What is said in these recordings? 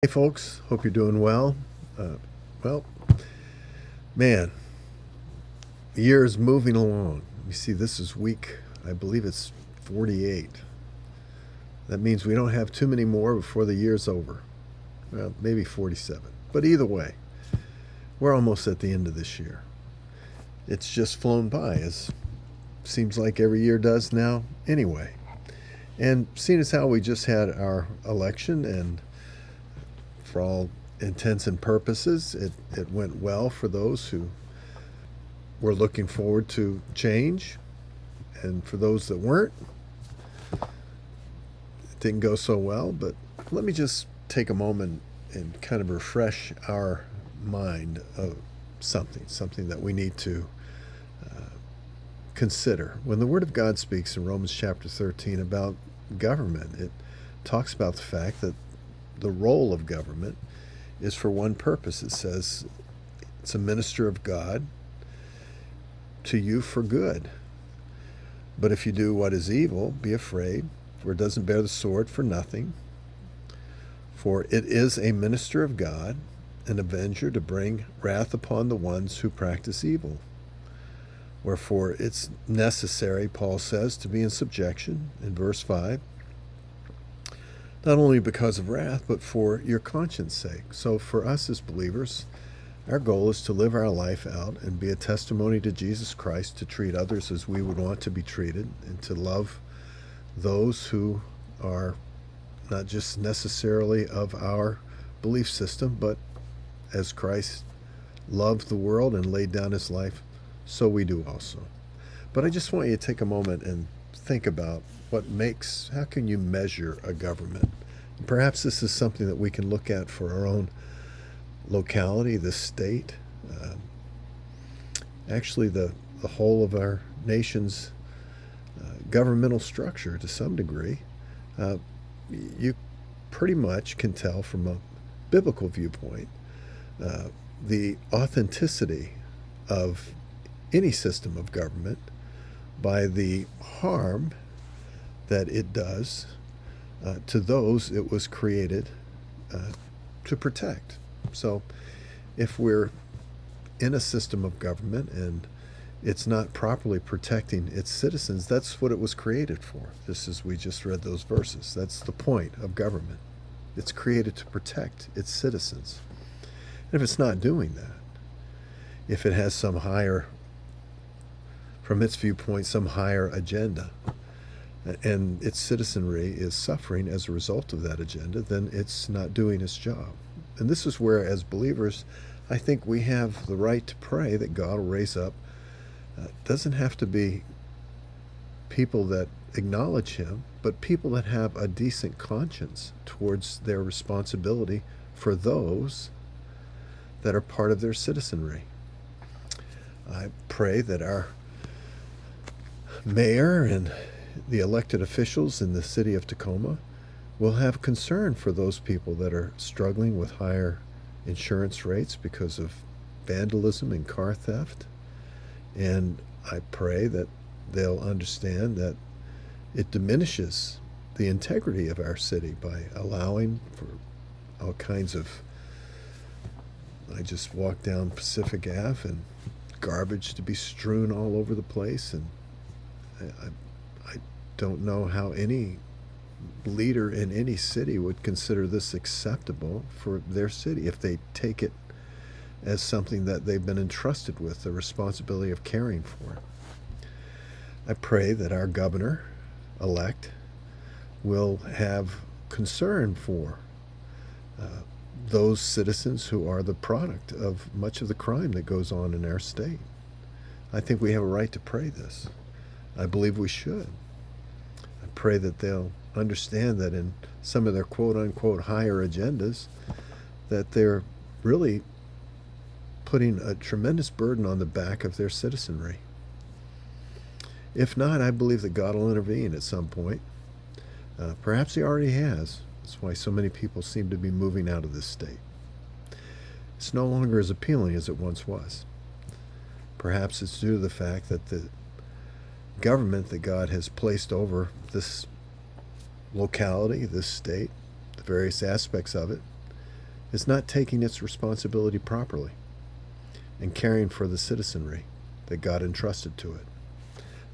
Hey folks, hope you're doing well. Well, man, the year is moving along. You see, this is week, I believe it's 48. That means we don't have too many more before the year's over. Well, maybe 47. But either way, we're almost at the end of this year. It's just flown by, as seems like every year does now anyway. And seeing as how we just had our election, and for all intents and purposes, it went well for those who were looking forward to change. And for those that weren't, it didn't go so well. But let me just take a moment and kind of refresh our mind of something that we need to consider. When the Word of God speaks in Romans chapter 13 about government, it talks about the fact that the role of government is for one purpose. It says it's a minister of God to you for good. But if you do what is evil, be afraid, for it doesn't bear the sword for nothing. For it is a minister of God, an avenger to bring wrath upon the ones who practice evil. Wherefore it's necessary, Paul says, to be in subjection, in verse 5, not only because of wrath, but for your conscience sake. So for us as believers, our goal is to live our life out and be a testimony to Jesus Christ, to treat others as we would want to be treated, and to love those who are not just necessarily of our belief system, but as Christ loved the world and laid down his life, so we do also. But I just want you to take a moment and think about how can you measure a government? And perhaps this is something that we can look at for our own locality, this state, actually the whole of our nation's governmental structure to some degree. You pretty much can tell from a biblical viewpoint the authenticity of any system of government by the harm that it does to those it was created to protect. So if we're in a system of government and it's not properly protecting its citizens, that's what it was created for. This is, we just read those verses. That's the point of government. It's created to protect its citizens. And if it's not doing that, if it has some higher, from its viewpoint, some higher agenda, and its citizenry is suffering as a result of that agenda, then it's not doing its job. And this is where, as believers, I think we have the right to pray that God will raise up. Doesn't have to be people that acknowledge him, but people that have a decent conscience towards their responsibility for those that are part of their citizenry. I pray that our mayor and the elected officials in the city of Tacoma will have concern for those people that are struggling with higher insurance rates because of vandalism and car theft. And I pray that they'll understand that it diminishes the integrity of our city by allowing for all kinds of, I just walked down Pacific Ave and garbage to be strewn all over the place. And I don't know how any leader in any city would consider this acceptable for their city if they take it as something that they've been entrusted with the responsibility of caring for. I pray that our governor-elect will have concern for those citizens who are the product of much of the crime that goes on in our state. I think we have a right to pray this. I believe we should. I pray that they'll understand that in some of their quote-unquote higher agendas, that they're really putting a tremendous burden on the back of their citizenry. If not, I believe that God will intervene at some point. Perhaps he already has. That's why so many people seem to be moving out of this state. It's no longer as appealing as it once was. Perhaps it's due to the fact that the government that God has placed over this locality, this state, the various aspects of it, is not taking its responsibility properly and caring for the citizenry that God entrusted to it,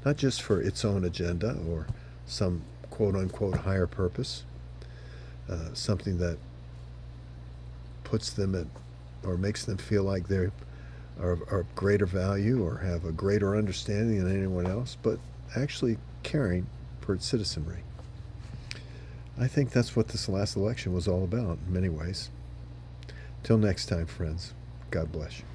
not just for its own agenda or some quote-unquote higher purpose, something that puts them at or makes them feel like they are of greater value or have a greater understanding than anyone else, but actually caring for its citizenry. I think that's what this last election was all about in many ways. Till next time, friends, God bless you.